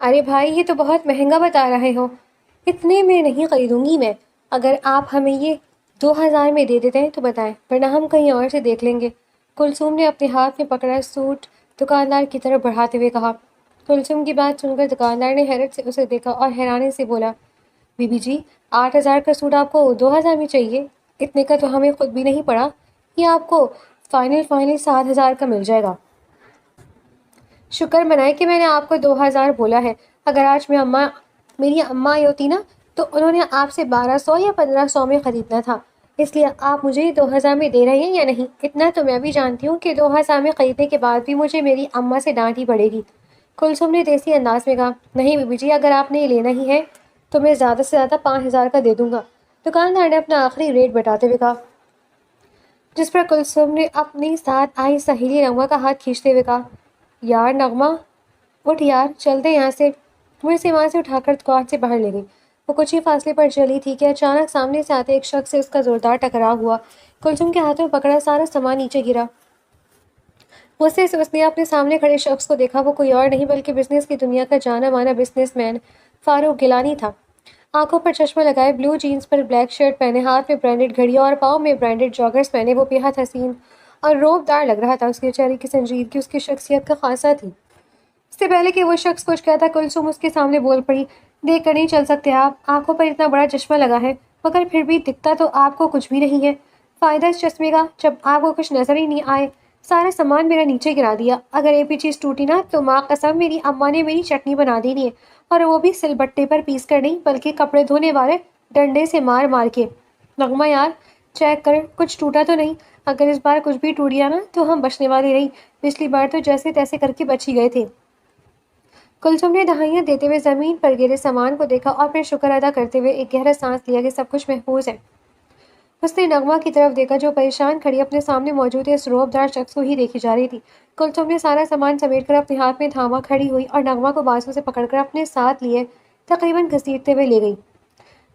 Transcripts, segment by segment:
ارے بھائی یہ تو بہت مہنگا بتا رہے ہو، اتنے میں نہیں خریدوں گی میں۔ اگر آپ ہمیں یہ 2000 میں دے دیتے ہیں تو بتائیں، ورنہ ہم کہیں اور سے دیکھ لیں گے۔ کلثوم نے اپنے ہاتھ میں پکڑا سوٹ دکاندار کی طرف بڑھاتے ہوئے کہا۔ کلثوم کی بات سن کر دکاندار نے حیرت سے اسے دیکھا اور حیرانی سے بولا، بی بی جی 8000 کا سوٹ آپ کو 2000 میں چاہیے؟ اتنے کا تو ہمیں خود بھی نہیں پڑا، یہ آپ کو فائنل 7000 کا مل جائے گا۔ شکر منائے کہ میں نے آپ کو 2000 بولا ہے، اگر آج میری اماں آئی ہوتی نا تو انہوں نے آپ سے 1200 یا 1500 میں خریدنا تھا، اس لیے آپ مجھے 2000 میں دے رہے ہیں یا نہیں؟ اتنا تو میں بھی جانتی ہوں کہ 2000 میں خریدنے کے بعد بھی مجھے میری اماں سے ڈانٹ ہی پڑے گی۔ کلثوم نے دیسی انداز میں کہا، نہیں بی بی جی، اگر آپ نے یہ لینا ہی ہے تو میں زیادہ سے زیادہ 5000 کا دے دوں گا۔ دکاندار نے اپنا آخری ریٹ بتاتے ہوئے کہا، جس پر کلثوم نے اپنی ساتھ آئی سہیلی نغمہ کا ہاتھ کھینچتے ہوئے کہا، یار نغمہ اٹھ یار، چلتے یہاں سے۔ وہ اسے وہاں سے اٹھا کر دکان سے باہر لے گئی۔ وہ کچھ ہی فاصلے پر چلی تھی کہ اچانک سامنے سے آتے ایک شخص سے اس کا زوردار ٹکراؤ ہوا۔ کلثوم کے ہاتھوں میں پکڑا سارا سامان نیچے گرا۔ غصے سے اس نے اپنے سامنے کھڑے شخص کو دیکھا۔ وہ کوئی اور نہیں بلکہ بزنس کی دنیا کا جانا مانا بزنس مین فاروق گیلانی تھا۔ آنکھوں پر چشمہ لگائے، بلو جینز پر بلیک شرٹ پہنے، ہاتھ میں برانڈڈ گھڑی اور پاؤں میں برانڈڈ جاگرز پہنے وہ بے حد حسین اور روبدار لگ رہا تھا۔ اس کے چہرے کی سنجیدگی اس کی شخصیت کا خاصہ تھی۔ اس سے پہلے کہ وہ شخص کچھ کہتا، کلثوم اس کے سامنے بول پڑی، دیکھ کر نہیں چل سکتے آپ؟ آنکھوں پر اتنا بڑا چشمہ لگا ہے مگر پھر بھی دکھتا تو آپ کو کچھ بھی نہیں ہے۔ فائدہ اس چشمے کا جب آپ کو کچھ نظر ہی نہیں آئے؟ سارا سامان میرا نیچے گرا دیا، اگر ایک بھی چیز ٹوٹی نا تو ماں قسم میری اماں نے میری چٹنی بنا دینی ہے، اور وہ بھی سل بٹے پر پیس کر نہیں بلکہ کپڑے دھونے والے ڈنڈے سے مار مار کے۔ نغمہ یار چیک کر، کچھ ٹوٹا تو نہیں؟ اگر اس بار کچھ بھی ٹوٹ گیا نا تو ہم بچنے والے نہیں، پچھلی بار تو جیسے تیسے کر کے بچ ہی گئے تھے۔ کلثوم نے دہائیاں دیتے ہوئے زمین پر گرے سامان کو دیکھا اور پھر شکر ادا کرتے ہوئے ایک گہرا سانس لیا کہ سب کچھ محفوظ ہے۔ اس نے نغمہ کی طرف دیکھا جو پریشان کھڑی اپنے سامنے موجود اس روبدار شخص کو ہی دیکھی جا رہی تھی۔ کلثوم نے سارا سامان سمیٹ کر اپنے ہاتھ میں تھاما کھڑی ہوئی اور نغمہ کو بازو سے پکڑ کر اپنے ساتھ لیے تقریباً گھسیٹتے ہوئے لے گئی۔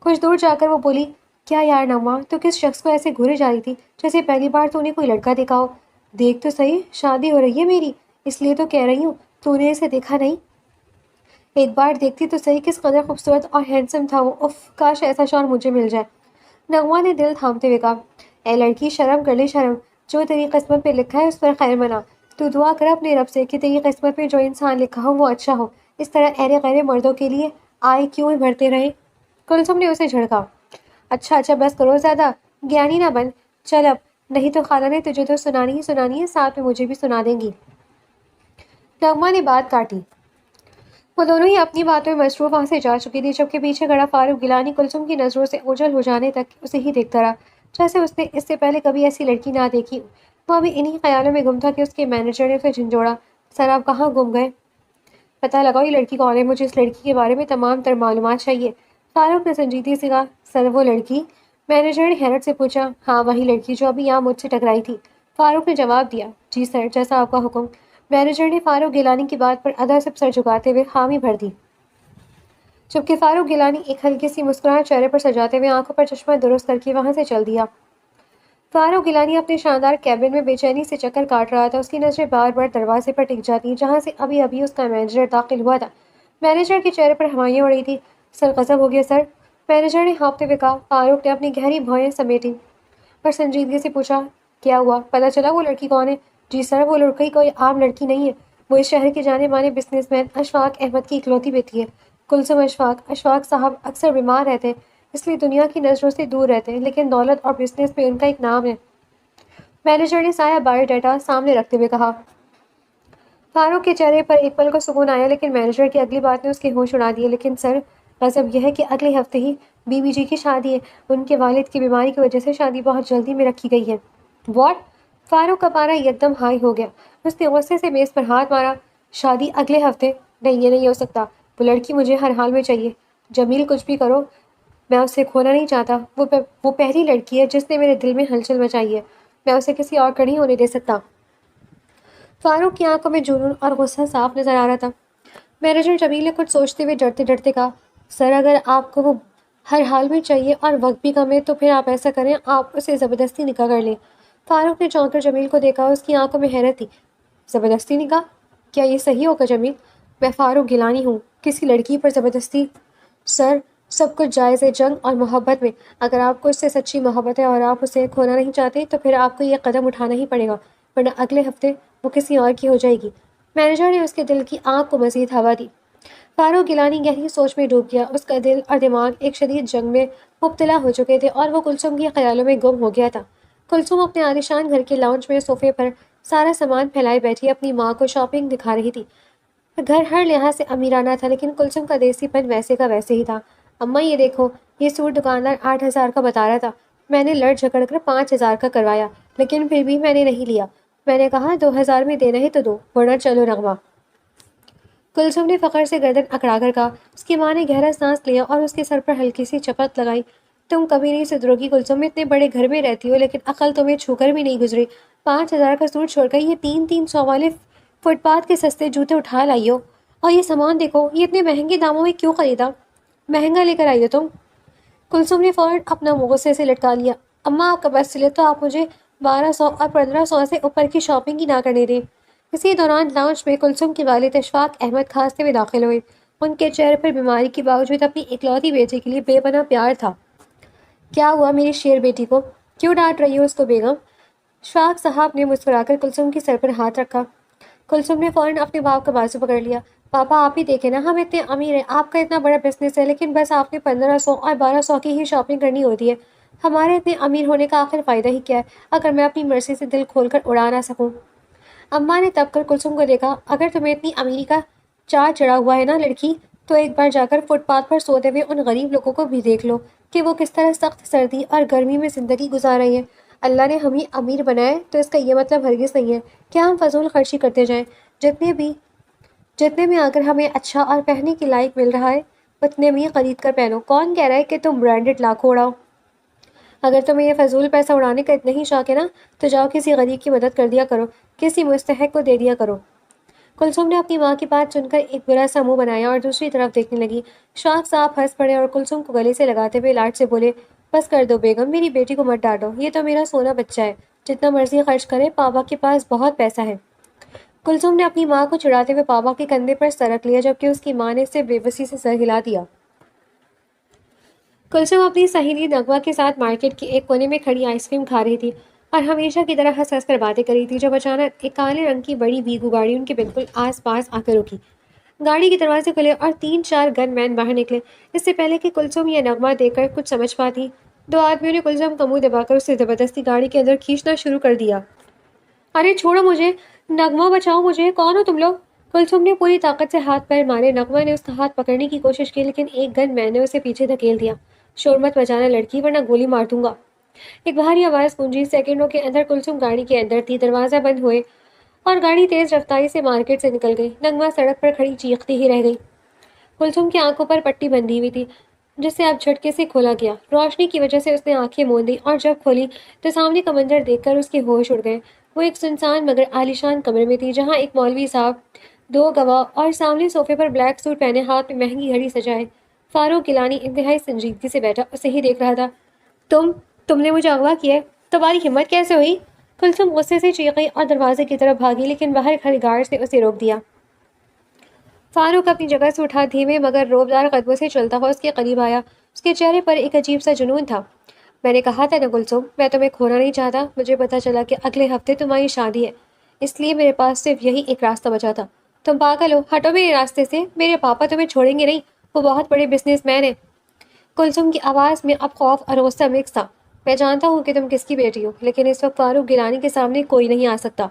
کچھ دور جا کر وہ بولی، کیا یار نغمہ، تو کس شخص کو ایسے گھورے جا رہی تھی جیسے پہلی بار تو نے کوئی لڑکا دیکھا ہو؟ دیکھ تو صحیح، شادی ہو رہی ہے میری، اس لیے تو کہہ رہی ہوں، تو نے اسے دیکھا نہیں؟ ایک بار دیکھتی تو صحیح کس قدر خوبصورت اور ہینڈسم تھا وہ، اف کاش ایسا شوہر مجھے مل جائے۔ نغمہ نے دل تھامتے ہوئے کہا، اے لڑکی شرم کر لے شرم، جو تیری قسمت پہ لکھا ہے اس پر خیر منا۔ تو دعا کر اپنے رب سے کہ تیری قسمت میں جو انسان لکھا ہو وہ اچھا ہو، اس طرح ایرے غیرے مردوں کے لیے آئے کیوں ہی بھرتے رہیں۔ کلثوم نے اسے جھڑکا، اچھا بس کرو، زیادہ گیانی نہ بن، چل اب، نہیں تو خالہ نے تجھے تو سنانی ہی سنانی ہے، ساتھ میں مجھے بھی سنا دیں گی۔ نغمہ نے بات کاٹی۔ وہ دونوں ہی اپنی باتوں میں مصروف وہاں سے جا چکی تھی، جبکہ پیچھے کھڑا فاروق گیلانی کلثوم کی نظروں سے اوجھل ہو جانے تک اسے ہی دیکھتا رہا، جیسے اس نے اس سے پہلے کبھی ایسی لڑکی نہ دیکھی۔ وہ ابھی انہی خیالوں میں گم تھا کہ اس کے مینیجر نے اسے جھنجھوڑا، سر آپ کہاں گم گئے؟ پتہ لگاؤ یہ لڑکی کون ہے، مجھے اس لڑکی کے بارے میں تمام تر معلومات چاہیے۔ فاروق نے سنجیدگی سے کہا، سر وہ لڑکی؟ مینیجر نے حیرت سے پوچھا، ہاں وہی لڑکی جو ابھی یہاں مجھ سے ٹکرائی تھی۔ فاروق نے جواب دیا، جی سر، جیسا آپ کا حکم۔ مینیجر نے فاروق گیلانی کی بات پر ادب سے سر جھکاتے ہوئے حامی بھر دی، جبکہ فاروق گیلانی ایک ہلکی سی مسکراہٹ چہرے پر سجاتے ہوئے آنکھوں پر چشمہ درست کر کے وہاں سے چل دیا۔ فاروق گیلانی اپنے شاندار کیبن میں بے چینی سے چکر کاٹ رہا تھا، اس کی نظریں بار بار دروازے پر ٹک جاتی جہاں سے ابھی ابھی اس کا مینیجر داخل ہوا تھا۔ مینیجر کے چہرے پر ہوائیاں اڑ رہی تھی۔ سر غضب ہو گیا سر، مینیجر نے ہانپتے ہوئے کہا۔ فاروق نے اپنی گہری بھویں سمیٹی اور سنجیدگی سے پوچھا، کیا ہوا؟ پتہ چلا وہ لڑکی کون ہے؟ جی سر، وہ لڑکی کوئی عام لڑکی نہیں ہے، وہ اس شہر کے جانے مانے بزنس مین اشفاق احمد کی اکلوتی بیٹی ہے۔ کلثوم اشفاق صاحب اکثر بیمار رہتے ہیں، اس لیے دنیا کی نظروں سے دور رہتے ہیں، لیکن دولت اور بزنس میں ان کا ایک نام ہے۔ مینیجر نے سایہ بایو ڈیٹا سامنے رکھتے ہوئے کہا۔ فاروق کے چہرے پر ایک پل کو سکون آیا، لیکن مینیجر کی اگلی بات نے اس کے ہوش اڑا دیے۔ لیکن سر، غضب یہ ہے کہ اگلے ہفتے ہی بی بی جی کی شادی ہے، ان کے والد کی بیماری کی وجہ سے شادی بہت جلدی میں رکھی گئی ہے۔ واٹ؟ فاروق کا پارا یکدم ہائی ہو گیا، اس نے غصے سے میز پر ہاتھ مارا، شادی اگلے ہفتے؟ نہیں، یہ نہیں ہو سکتا، وہ لڑکی مجھے ہر حال میں چاہیے، جمیل کچھ بھی کرو، میں اسے کھونا نہیں چاہتا، وہ پہلی لڑکی ہے جس نے میرے دل میں ہلچل مچائی ہے، میں اسے کسی اور کا نہیں ہونے دے سکتا۔ فاروق کی آنکھوں میں جنون اور غصہ صاف نظر آ رہا تھا۔ مینیجر جمیل نے کچھ سوچتے ہوئے ڈرتے ڈرتے کہا، سر اگر آپ کو وہ ہر حال میں چاہیے اور وقت بھی کم ہے تو پھر آپ ایسا کریں، آپ اسے زبردستی نکاح کر لیں۔ فاروق نے چونک کر جمیل کو دیکھا، اس کی آنکھوں میں حیرت تھی۔ زبردستی نکاح؟ کیا یہ صحیح ہوگا جمیل؟ میں فاروق گیلانی ہوں، کسی لڑکی پر زبردستی؟ سر، سب کچھ جائز ہے جنگ اور محبت میں۔ اگر آپ کو اس سے سچی محبت ہے اور آپ اسے کھونا نہیں چاہتے تو پھر آپ کو یہ قدم اٹھانا ہی پڑے گا، ورنہ اگلے ہفتے وہ کسی اور کی ہو جائے گی۔ مینیجر نے اس کے دل کی آنکھ کو مزید ہوا دی۔ فاروق گیلانی گہری سوچ میں ڈوب گیا۔ اس کا دل اور دماغ ایک شدید جنگ میں مبتلا ہو چکے تھے اور وہ کلثوم کے خیالوں میں گم ہو گیا تھا۔ کلثوم اپنے عالیشان گھر کے لاؤنج میں صوفے پر سارا سامان پھیلائے بیٹھی اپنی ماں کو شاپنگ دکھا رہی تھی۔ گھر ہر لحاظ سے امیرانہ تھا، لیکن کلثوم کا دیسی پن ویسے کا ویسے ہی تھا۔ اماں یہ دیکھو، یہ سوٹ دکاندار 8,000 کا بتا رہا تھا، میں نے لڑ جھگڑ کر 5,000 کا کروایا، لیکن پھر بھی میں نے نہیں لیا۔ میں نے کہا 2,000 میں دینا ہے تو دو، ورنہ چلو نغمہ۔ کلثوم نے فخر سے گردن اکڑا کر کہا۔ اس کی ماں نے گہرا سانس لیا اور اس کے سر پر ہلکی سی چپت لگائی۔ تم کبھی نہیں سدھرو گی کلثوم، اتنے بڑے گھر میں رہتی ہو لیکن عقل تمہیں چھو کر بھی نہیں گزری۔ 5,000 کا سوٹ چھوڑ کر یہ 300 والے فٹ پاتھ کے سستے جوتے اٹھا لائی ہو، اور یہ سامان دیکھو، یہ اتنے مہنگے داموں میں کیوں خریدا؟ مہنگا لے کر آئی ہو تم۔ کلثوم نے فوراً اپنا منہ غصے سے لٹکا لیا۔ اماں آپ کا بس چلے تو آپ مجھے 1,200 اور 1,500 سے اوپر کی شاپنگ ہی نہ کرنے دیں۔ اسی دوران لاؤنج میں کلثوم کے والد اشفاق احمد کھانستے ہوئے داخل ہوئے۔ ان کے چہرے پر بیماری کے باوجود اپنی اکلوتی بیٹی کے لیے بے پناہ پیار تھا۔ کیا ہوا میری شیر بیٹی کو؟ کیوں ڈانٹ رہی ہو اس کو بیگم؟ اشفاق صاحب نے مسکرا کر کلثوم کی سر پر ہاتھ رکھا۔ کلثوم نے فوراً اپنے باپ کا بازو پکڑ لیا۔ پاپا آپ ہی دیکھیں نا، ہم اتنے امیر ہیں، آپ کا اتنا بڑا بزنس ہے، لیکن بس آپ نے 1,500 اور 1,200 کی ہی شاپنگ کرنی ہوتی ہے۔ ہمارے اتنے امیر ہونے کا آخر فائدہ ہی کیا ہے اگر میں اپنی مرضی سے دل کھول کر اڑا نہ سکوں؟ اماں نے تب کر کلثوم کو دیکھا۔ اگر تمہیں اتنی امیری کا چار چڑھا ہوا ہے نا لڑکی، تو ایک بار جا کر فٹ پاتھ پر سوتے ہوئے ان غریب لوگوں کو بھی دیکھ لو کہ وہ کس طرح سخت سردی اور گرمی میں زندگی گزار رہی ہیں۔ اللہ نے ہمیں امیر بنایا ہے تو اس کا یہ مطلب ہرگز نہیں ہے کہ ہم فضول خرچی کرتے جائیں۔ جتنے میں اگر ہمیں اچھا اور پہننے کے لائق مل رہا ہے اتنے میں خرید کر پہنو۔ کون کہہ رہا ہے کہ تم برانڈڈ لاکھوں اڑاؤ؟ اگر تمہیں یہ فضول پیسہ اڑانے کا اتنا ہی شوق ہے نا تو جاؤ کسی غریب کی مدد کر دیا کرو، کسی مستحق کو دے دیا کرو۔ کلثوم نے اپنی ماں کی بات سن کر ایک برا سا منہ بنایا اور دوسری طرف دیکھنے لگی۔ شاخ صاحب ہنس پڑے اور کلثوم کو گلے سے لگاتے ہوئے لاڈ سے بولے، بس کر دو بیگم، میری بیٹی کو مت ڈانٹو، یہ تو میرا سونا بچہ ہے، جتنا مرضی خرچ کرے، پاپا کے پاس بہت پیسہ ہے۔ کلثوم نے اپنی ماں کو چڑھاتے ہوئے پاپا کے کندھے پر سر رکھ لیا، جبکہ اس کی ماں نے اسے بے بسی سے سر ہلا دیا۔ کلثوم اپنی سہیلی نغمہ کے ساتھ مارکیٹ کے ایک کونے میں کھڑی آئس کریم کھا رہی تھی اور ہمیشہ کی طرح ہنس ہنس کر باتیں کر رہی تھی، جب اچانک ایک کالے رنگ کی بڑی ویگو گاڑی ان کے بالکل آس پاس آ کر رکی۔ گاڑی کے دروازے کھلے اور 3-4 گن مین باہر نکلے۔ اس سے پہلے کہ کلثوم یا نغمہ دیکھ کر کچھ سمجھ پاتی، دو آدمیوں نے کلثوم کا منہ دبا کر اسے زبردستی گاڑی کے اندر کھینچنا شروع کر دیا۔ ارے چھوڑو مجھے، نغمہ بچاؤ مجھے، کون ہو تم لوگ؟ کلثوم نے پوری طاقت سے ہاتھ پیر مارے۔ نغمہ نے اس کا ہاتھ پکڑنے کی کوشش کی لیکن ایک گن مین نے اسے پیچھے دھکیل دیا۔ شور مت مچانا لڑکی، ورنہ گولی مار دوں گا۔ ایک بھاری آواز گونجی۔ سیکنڈوں کے اندر کلثوم گاڑی کے اندر تھی، دروازہ بند ہوئے اور گاڑی تیز رفتاری سے مارکیٹ سے نکل گئی۔ نغمہ سڑک پر کھڑی چیختی ہی رہ گئی۔ کلثوم کی آنکھوں پر پٹی بندھی ہوئی تھی جسے اب جھٹکے سے کھولا گیا۔ روشنی کی وجہ سے اس نے آنکھیں موند دی اور جب کھولی تو سامنے کا منظر دیکھ کر اس کے ہوش اڑ گئے۔ وہ ایک سنسان مگر عالیشان کمرے میں تھی، جہاں ایک مولوی صاحب، 2 گواہ اور سامنے صوفے پر بلیک سوٹ پہنے ہاتھ میں مہنگی گھڑی سجائے فاروق گیلانی انتہائی سنجیدگی سے بیٹھا اسے ہی دیکھ رہا تھا۔ تم نے مجھے اغوا کیا ہے، تمہاری ہمت کیسے ہوئی؟ کلثوم غصے سے چیخی اور دروازے کی طرف بھاگی، لیکن باہر کھڑے گارڈز نے اسے روک دیا۔ فاروق اپنی جگہ سے اٹھا دھیمے مگر روبدار قدموں سے چلتا ہوا اس کے قریب آیا۔ اس کے چہرے پر ایک عجیب سا جنون تھا۔ میں نے کہا تھا نا کلثوم، میں تمہیں کھونا نہیں چاہتا۔ مجھے پتا چلا کہ اگلے ہفتے تمہاری شادی ہے، اس لیے میرے پاس صرف یہی ایک راستہ بچا تھا۔ تم پاگل ہو، ہٹو میرے راستے سے، میرے پاپا تمہیں چھوڑیں گے نہیں، وہ بہت بڑے بزنس مین ہیں۔ کلثوم کی آواز میں اب خوف اور غصہ مکس تھا۔ میں جانتا ہوں کہ تم کس کی بیٹی ہو، لیکن اس وقت فاروق گیلانی کے سامنے کوئی نہیں آ سکتا۔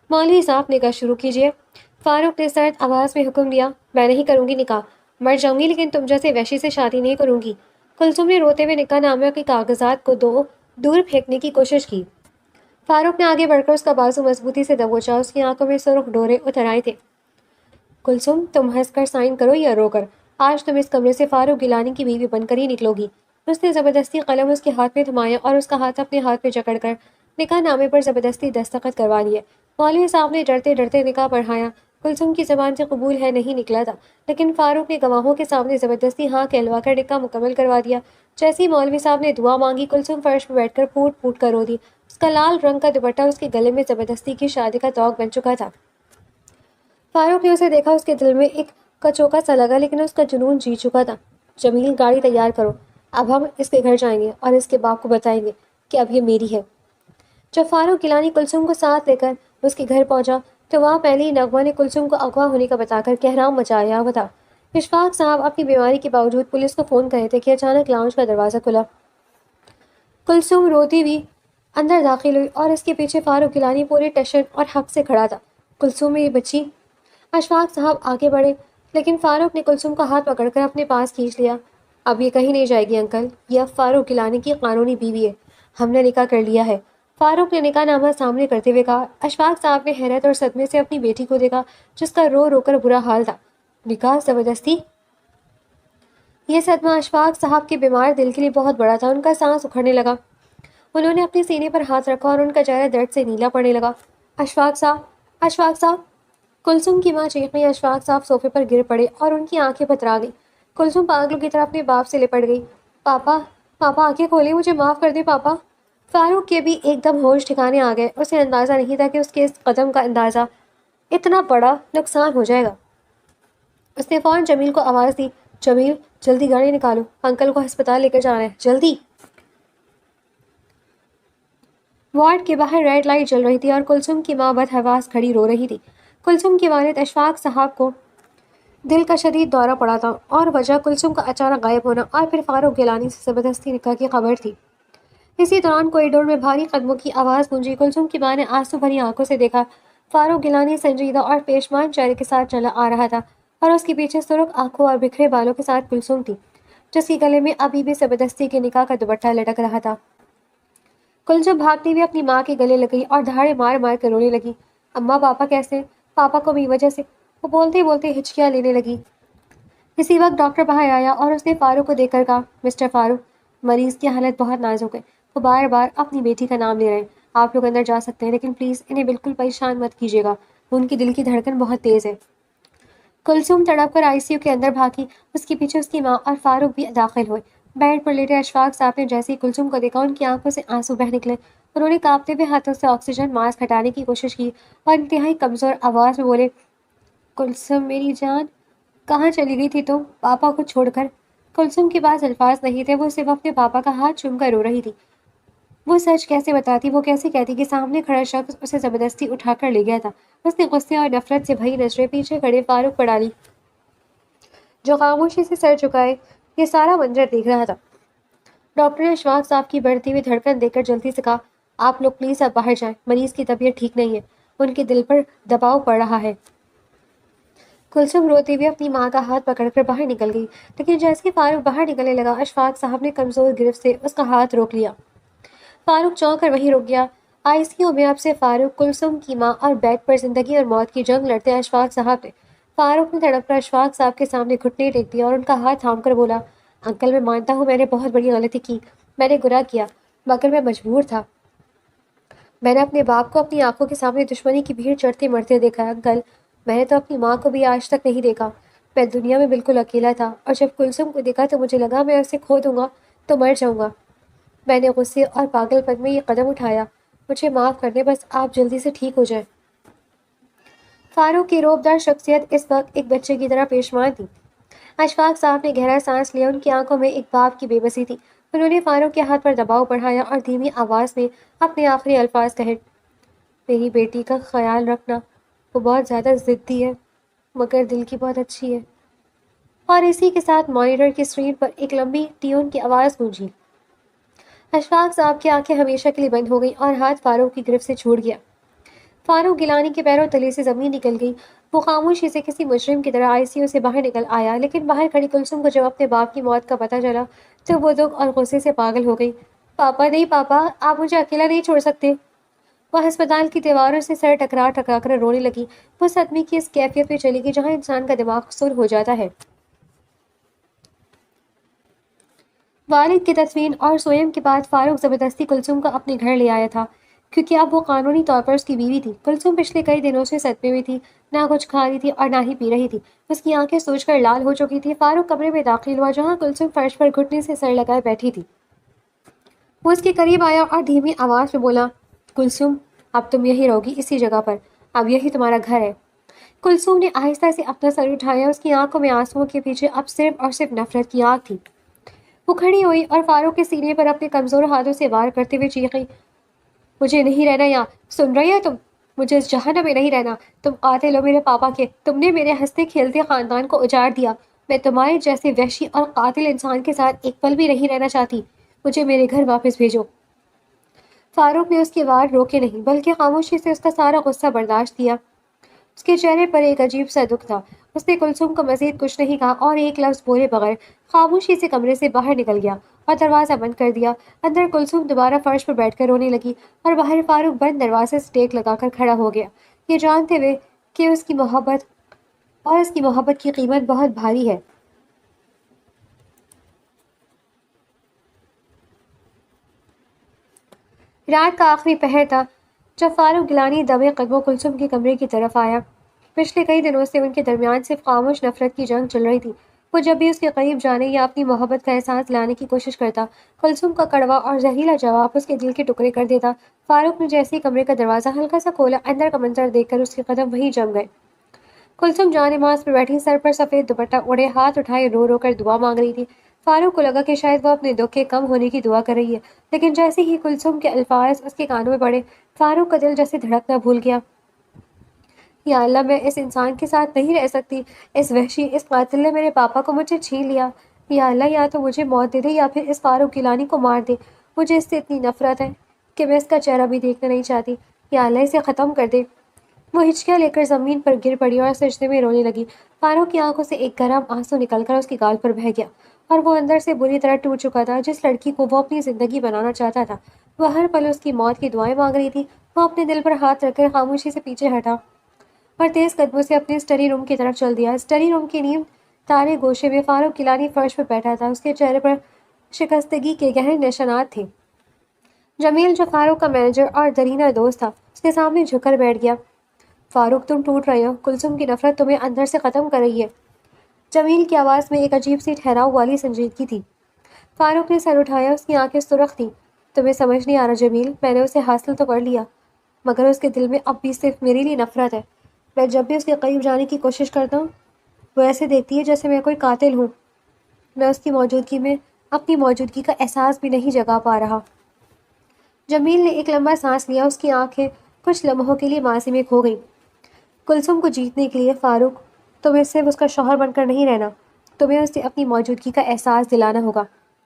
مولوی صاحب نکاح شروع کیجیے، فاروق نے سرد آواز میں حکم دیا۔ میں نہیں کروں گی نکاح، مر جاؤں گی لیکن تم جیسے وحشی سے شادی نہیں کروں گی۔ کلثوم نے روتے ہوئے نکاح نامہ کے کاغذات کو دور پھینکنے کی کوشش کی۔ فاروق نے آگے بڑھ کر اس کا بازو مضبوطی سے دبوچا۔ اس کی آنکھوں میں سرخ ڈورے اتر آئے تھے۔ کلثوم، تم ہنس کر سائن کرو یا رو کر، آج تم اس کمرے سے فاروق گیلانی کی بیوی بن کر ہی نکلو گی۔ اس نے زبردستی قلم اس کے ہاتھ میں تھمایا اور اس کا ہاتھ اپنے ہاتھ میں جکڑ کر نکاح نامے پر زبردستی دستخط کروا لیے۔ مولوی صاحب نے ڈرتے ڈرتے نکاح پڑھایا۔ کلثوم کی زبان سے قبول ہے نہیں نکلا تھا، لیکن فاروق نے گواہوں کے سامنے زبردستی ہاں کہلوا کر نکاح مکمل کروا دیا۔ جیسے ہی مولوی صاحب نے دعا مانگی، کلثوم فرش پر بیٹھ کر پھوٹ پھوٹ کر رو دی۔ اس کا لال رنگ کا دوپٹہ اس کے گلے میں زبردستی کی شادی کا توق بن چکا تھا۔ فاروق نے اسے دیکھا، اس کے دل میں ایک کچوکا سا لگا، لیکن اس کا جنون جی چکا تھا۔ جمیل، گاڑی تیار کرو، اب ہم اس کے گھر جائیں گے اور اس کے باپ کو بتائیں گے کہ اب یہ میری ہے۔ جب فاروق گیلانی کلثوم کو ساتھ لے کر اس کے گھر پہنچا تو وہاں پہلے ہی نغمہ نے کلثوم کو اغوا ہونے کا بتا کر کہرام مچایا ہوا تھا۔ اشفاق صاحب اپنی بیماری کے باوجود پولیس کو فون کر رہے تھے کہ اچانک لاؤنج کا دروازہ کھلا۔ کلثوم روتی ہوئی اندر داخل ہوئی اور اس کے پیچھے فاروق گیلانی پورے ٹشن اور حق سے کھڑا تھا۔ کلثوم میری بچی۔ اشفاق صاحب آگے بڑھے، لیکن فاروق نے کلثوم کا ہاتھ پکڑ کر اپنے پاس کھینچ لیا۔ اب یہ کہیں نہیں جائے گی انکل، یہ اب فاروق گیلانی کی قانونی بیوی ہے، ہم نے نکاح کر لیا ہے۔ فاروق نے نکاح نامہ سامنے کرتے ہوئے کہا۔ اشفاق صاحب نے حیرت اور صدمے سے اپنی بیٹی کو دیکھا جس کا رو رو کر برا حال تھا۔ نکاح زبردستی؟ یہ صدمہ اشفاق صاحب کے بیمار دل کے لیے بہت بڑا تھا۔ ان کا سانس اکھڑنے لگا، انہوں نے اپنے سینے پر ہاتھ رکھا اور ان کا چہرہ درد سے نیلا پڑنے لگا۔ اشفاق صاحب، اشفاق صاحب! کلثوم کی ماں چیخی۔ اشفاق صاحب صوفے پر گر پڑے اور ان کی آنکھیں پترا گئی۔ کلثوم پاگلوں کی طرح اپنے باپ سے لپٹ گئی۔ پاپا، پاپا آنکھیں کھولیں، مجھے معاف کر دیں پاپا۔ فاروق کے بھی ایک دم ہوش ٹھکانے آ گئے، اسے اندازہ نہیں تھا کہ اس کے اس قدم کا اندازہ اتنا بڑا نقصان ہو جائے گا۔ اس نے فوراً جمیل کو آواز دی، جمیل جلدی گاڑی نکالو، انکل کو ہسپتال لے کر جانا ہے، جلدی۔ وارڈ کے باہر ریڈ لائٹ جل رہی تھی اور کلثوم کی ماں بدحواس کھڑی رو رہی تھی۔ کلثوم کے والد اشفاق صاحب کو دل کا شدید دورہ پڑا تھا اور وجہ کلثوم کا اچانک غائب ہونا اور پھر فاروق گیلانی سے زبردستی نکاح کی خبر تھی۔ اسی دوران کوریڈور میں بھاری قدموں کی آواز گونجی۔ کلثوم کی ماں نے آنسو بھری آنکھوں سے دیکھا۔ فاروق گیلانی سنجیدہ اور پیشمان چہرے کے ساتھ چلا آ رہا تھا اور اس کے پیچھے سرخ آنکھوں اور بکھرے بالوں کے ساتھ کلثوم تھی، جس کے گلے میں ابھی بھی زبردستی کے نکاح کا دوپٹہ لٹک رہا تھا۔ کلثوم بھاگتی ہوئی اپنی ماں کے گلے لگی اور دھاڑے مار مار کر رونے لگی۔ اماں، پاپا کیسے ہیں؟ پاپا کو میری وجہ سے، وہ بولتے بولتے ہچکیاں لینے لگی۔ اسی وقت ڈاکٹر باہر آیا اور اس نے فاروق کو دیکھ کر کہا، مسٹر فاروق، مریض کی حالت بہت نازک ہے، وہ بار بار اپنی بیٹی کا نام لے رہے ہیں، آپ لوگ اندر جا سکتے ہیں، لیکن پلیز انہیں بالکل پریشان مت کیجیے گا، ان کی دل کی دھڑکن بہت تیز ہے۔ کلثوم تڑپ کر ICU کے اندر بھاگی، اس کے پیچھے اس کی ماں اور فاروق بھی داخل ہوئے۔ بیڈ پر لیٹے اشفاق صاحب نے جیسے ہی کلثوم کو دیکھا، ان کی آنکھوں سے آنسو بہہ نکلے۔ انہوں نے کانپتے ہوئے ہاتھوں سے آکسیجن ماسک ہٹانے کی کوشش کی اور انتہائی کمزور آواز میں بولے، کلثوم میری جان، کہاں چلی گئی تھی تم پاپا کو چھوڑ کر؟ کلثوم کے پاس الفاظ نہیں تھے، وہ صرف اپنے پاپا کا ہاتھ چوم کر رو رہی تھی۔ وہ سچ کیسے بتاتی، وہ کیسے کہتی کہ سامنے کھڑا شخص اسے زبردستی اٹھا کر لے گیا تھا؟ اس نے غصے اور نفرت سے بھری نظریں پیچھے کھڑے فاروق پر ڈالی، جو خاموشی سے سر جھکائے یہ سارا منظر دیکھ رہا تھا۔ ڈاکٹر نے اشفاق صاحب کی بڑھتی ہوئی دھڑکن دیکھ کر جلدی سے کہا، آپ لوگ پلیز اب باہر جائیں، مریض کی طبیعت ٹھیک نہیں ہے، ان کے دل پر دباؤ پڑ رہا ہے۔ کلثوم روتے ہوئے اپنی ماں کا ہاتھ پکڑ کر باہر نکل گئی، لیکن جیسے ہی فاروق باہر نکلنے لگا، اشفاق صاحب نے کمزور گرفت سے اس کا ہاتھ روک لیا۔ فاروق چونک کر وہیں رک گیا۔ ICU میں اب سے فاروق، کلثوم کی ماں اور بیڈ پر زندگی اور موت کی جنگ لڑتے اشفاق صاحب تھے۔ فاروق نے تڑپ کر اشفاق صاحب کے سامنے گھٹنے ٹیک دیا اور ان کا ہاتھ تھام کر بولا، انکل میں مانتا ہوں میں نے بہت بڑی غلطی کی، میں نے گناہ کیا، مگر میں مجبور تھا۔ میں نے اپنے باپ کو اپنی آنکھوں کے سامنے دشمنی کی بھیڑ چڑھتے مرتے دیکھا ہے انکل، میں نے تو اپنی ماں کو بھی آج تک نہیں دیکھا، میں دنیا میں بالکل اکیلا تھا، اور جب کلثوم کو دیکھا تو مجھے لگا میں اسے کھو دوں گا تو مر جاؤں گا۔ میں نے غصے اور پاگل پن میں یہ قدم اٹھایا، مجھے معاف کر دیں، بس آپ جلدی سے ٹھیک ہو جائیں۔ فاروق کی روبدار شخصیت اس وقت ایک بچے کی طرح پیشمان تھی۔ اشفاق صاحب نے گہرا سانس لیا، ان کی آنکھوں میں ایک باپ کی بے بسی تھی۔ انہوں نے فاروق کے ہاتھ پر دباؤ بڑھایا اور دھیمی آواز میں اپنے آخری الفاظ کہے، میری بیٹی کا خیال رکھنا، وہ بہت زیادہ ضدی ہے مگر دل کی بہت اچھی ہے۔ اور اسی کے ساتھ مانیٹر کی اسکرین پر ایک لمبی ٹیون کی آواز گونجی۔ اشفاق صاحب کی آنکھیں ہمیشہ کے لیے بند ہو گئیں اور ہاتھ فاروق کی گرفت سے چھوٹ گیا۔ فاروق گیلانی کے پیروں تلے سے زمین نکل گئی۔ وہ خاموشی سے کسی مجرم کی طرح ICU سے باہر نکل آیا، لیکن باہر کھڑی کلثوم کو جب اپنے باپ کی موت کا پتہ چلا تو وہ دکھ اور غصے سے پاگل ہو گئی۔ پاپا نہیں، پاپا آپ مجھے اکیلا نہیں چھوڑ سکتے۔ وہ ہسپتال کی دیواروں سے سر ٹکرا ٹکرا کر رونے لگی۔ وہ صدمے کی اس کیفیت میں چلی گئی جہاں انسان کا دماغ سن ہو جاتا ہے۔ والد کی تدفین اور سوئم کے بعد فاروق زبردستی کلثوم کو اپنے گھر لے آیا تھا، کیونکہ اب وہ قانونی طور پر اس کی بیوی تھی۔ کلثوم پچھلے کئی دنوں سے صدمے میں تھی، نہ کچھ کھا رہی تھی اور نہ ہی پی رہی تھی، اس کی آنکھیں سوج کر لال ہو چکی تھی۔ فاروق کمرے میں داخل ہوا جہاں کلثوم فرش پر گھٹنے سے سر لگائے بیٹھی تھی۔ وہ اس کے قریب آیا اور دھیمی آواز میں بولا، کلثوم اب تم یہی رہو گی، اسی جگہ پر، اب یہی تمہارا گھر ہے۔ کلثوم نے آہستہ سے اپنا سر اٹھایا، اس کی آنکھوں میں آنسوؤں کے پیچھے اب صرف اور صرف نفرت کی آگ تھی۔ وہ کھڑی ہوئی اور فاروق کے سینے پر اپنے کمزور ہاتھوں سے وار کرتے ہوئے چیخی، مجھے نہیں رہنا یہاں، سن رہی ہو تم؟ مجھے اس جہنم میں نہیں رہنا، تم قاتل ہو میرے پاپا کے، تم نے میرے ہنستے کھیلتے خاندان کو اجاڑ دیا، میں تمہارے جیسے وحشی اور قاتل انسان کے ساتھ ایک پل بھی نہیں رہنا چاہتی، مجھے میرے گھر واپس بھیجو۔ فاروق نے اس کے وار روکے نہیں بلکہ خاموشی سے اس کا سارا غصہ برداشت کیا۔ اس کے چہرے پر ایک عجیب سا دکھ تھا۔ اس نے کلثوم کو مزید کچھ نہیں کہا اور ایک لفظ بولے بغیر خاموشی سے کمرے سے باہر نکل گیا اور دروازہ بند کر دیا۔ اندر کلثوم دوبارہ فرش پر بیٹھ کر رونے لگی اور باہر فاروق بند دروازے سے ٹیک لگا کر کھڑا ہو گیا، یہ جانتے ہوئے کہ اس کی محبت کی قیمت بہت بھاری ہے۔ رات کا آخری پہر تھا جب فاروق گیلانی دبے قدموں کلثوم کے کمرے کی طرف آیا۔ پچھلے کئی دنوں سے ان کے درمیان صرف خاموش نفرت کی جنگ چل رہی تھی۔ وہ جب بھی اس کے قریب جانے یا اپنی محبت کا احساس لانے کی کوشش کرتا، کلثوم کا کڑوا اور زہریلا جواب اس کے دل کے ٹکڑے کر دیتا۔ فاروق نے جیسے ہی کمرے کا دروازہ ہلکا سا کھولا، اندر کا منظر دیکھ کر اس کے قدم وہیں جم گئے۔ کلثوم جان نماز پر بیٹھی، سر پر سفید دوپٹہ اوڑھے، ہاتھ اٹھائے رو رو کر دعا مانگ رہی تھی۔ فاروق کو لگا کہ شاید وہ اپنے دکھ کے کم ہونے کی دعا کر رہی ہے، لیکن جیسے ہی کلثوم کے الفاظ اس کے کانوں میں پڑے، فاروق کا دل جیسے دھڑکنا بھول گیا۔ یا اللہ، میں اس انسان کے ساتھ نہیں رہ سکتی، اس وحشی، اس قاتل نے میرے پاپا کو مجھ سے چھین لیا۔ یا اللہ، یا تو مجھے موت دے دے یا پھر اس فاروق گیلانی کو مار دے، مجھے اس سے اتنی نفرت ہے کہ میں اس کا چہرہ بھی دیکھنا نہیں چاہتی۔ یا اللہ، اسے ختم کر دے۔ وہ ہچکیاں لے کر زمین پر گر پڑی اور سجدے میں رونے لگی۔ فاروق کی آنکھوں سے ایک گرم آنسو نکل کر اس کی گال پر بہہ گیا اور وہ اندر سے بری طرح ٹوٹ چکا تھا۔ جس لڑکی کو وہ اپنی زندگی بنانا چاہتا تھا، وہ ہر پل اس کی موت کی دعائیں مانگ رہی تھی۔ وہ اپنے دل پر ہاتھ رکھ کر خاموشی سے پیچھے ہٹا اور تیز قدموں سے اپنے اسٹڈی روم کی طرف چل دیا۔ اسٹڈی روم کے نیم تارے گوشے میں فاروق گیلانی فرش پر بیٹھا تھا، اس کے چہرے پر شکستگی کے گہرے نشانات تھے۔ جمیل، جو فاروق کا مینیجر اور درینہ دوست تھا، اس کے سامنے جھک کر بیٹھ گیا۔ فاروق، تم ٹوٹ رہے ہو، کلثوم کی نفرت تمہیں اندر سے ختم کر رہی ہے۔ جمیل کی آواز میں ایک عجیب سی ٹھہراؤ والی سنجیدگی تھی۔ فاروق نے سر اٹھایا، اس کی آنکھیں سرخ تھیں۔ تمہیں سمجھ نہیں آ رہا جمیل، میں نے اسے حاصل تو کر لیا، مگر اس کے دل میں اب بھی صرف میرے لیے نفرت ہے۔ میں جب بھی اس کے قریب جانے کی کوشش کرتا ہوں، وہ ایسے دیکھتی ہے جیسے میں کوئی قاتل ہوں۔ میں اس کی موجودگی میں اپنی موجودگی کا احساس بھی نہیں جگا پا رہا۔ جمیل نے ایک لمبا سانس لیا، اس کی آنکھیں کچھ لمحوں کے لیے ماضی میں کھو گئیں۔ کلثوم کو جیتنے کے لیے فاروق، تمہیں صرف اس کا شوہر بن کر نہیں رہنا، تمہیں اسے اپنی موجودگی کا احساس دلانا ہوگا،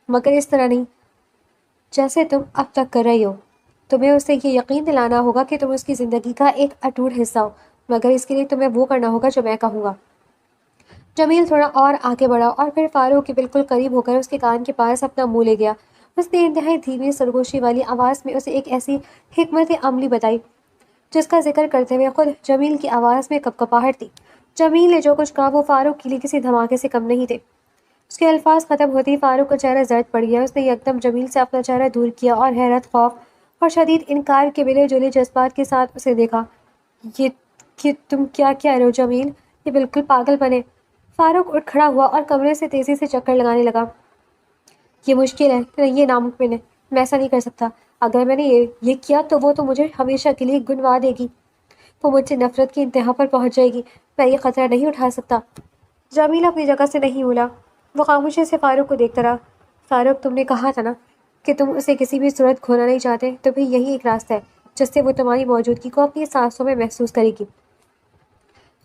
مگر اس طرح نہیں جیسے تم اب تک کر رہی ہو۔ تمہیں اسے یہ یقین دلانا ہوگا کہ تم اس کی زندگی کا ایک اٹوٹ حصہ ہو، مگر اس کے لیے تمہیں وہ کرنا ہوگا جو میں کہوں گا۔ جمیل تھوڑا اور آگے بڑھا اور پھر فاروق کے بالکل قریب ہو کر اس کے کان کے پاس اپنا منہ لے گیا۔ اس نے انتہائی دھیمی سرگوشی والی آواز میں اسے ایک ایسی حکمت عملی بتائی جس کا ذکر کرتے ہوئے خود جمیل کی آواز میں کپکپاہٹ تھی۔ جمیل نے جو کچھ کہا وہ فاروق کے لیے کسی دھماکے سے کم نہیں تھے۔ اس کے الفاظ ختم ہوتے ہی فاروق کا چہرہ زرد پڑ گیا۔ اس نے یکدم جمیل سے اپنا چہرہ دور کیا اور حیرت، خوف اور شدید انکار کے ملے جلے جذبات کے ساتھ اسے دیکھا۔ یہ کہ تم کیا کہہ رہے ہو جمیل؟ یہ بالکل پاگل بنے۔ فاروق اٹھ کھڑا ہوا اور کمرے سے تیزی سے چکر لگانے لگا۔ یہ مشکل ہے، یہ ناممکن ہے، میں ایسا نہیں کر سکتا۔ اگر میں نے یہ کیا تو وہ تو مجھے ہمیشہ کے لیے گنوا دے گی، وہ مجھ سے نفرت کی انتہا پر پہنچ جائے گی، میں یہ خطرہ نہیں اٹھا سکتا۔ جمیل اپنی جگہ سے نہیں ہلا، وہ خاموشی سے فاروق کو دیکھتا رہا۔ فاروق، تم نے کہا تھا نا کہ تم اسے کسی بھی صورت کھونا نہیں چاہتے، تو بھی یہی ایک راستہ ہے جس سے وہ تمہاری موجودگی کو اپنی سانسوں میں محسوس کرے گی۔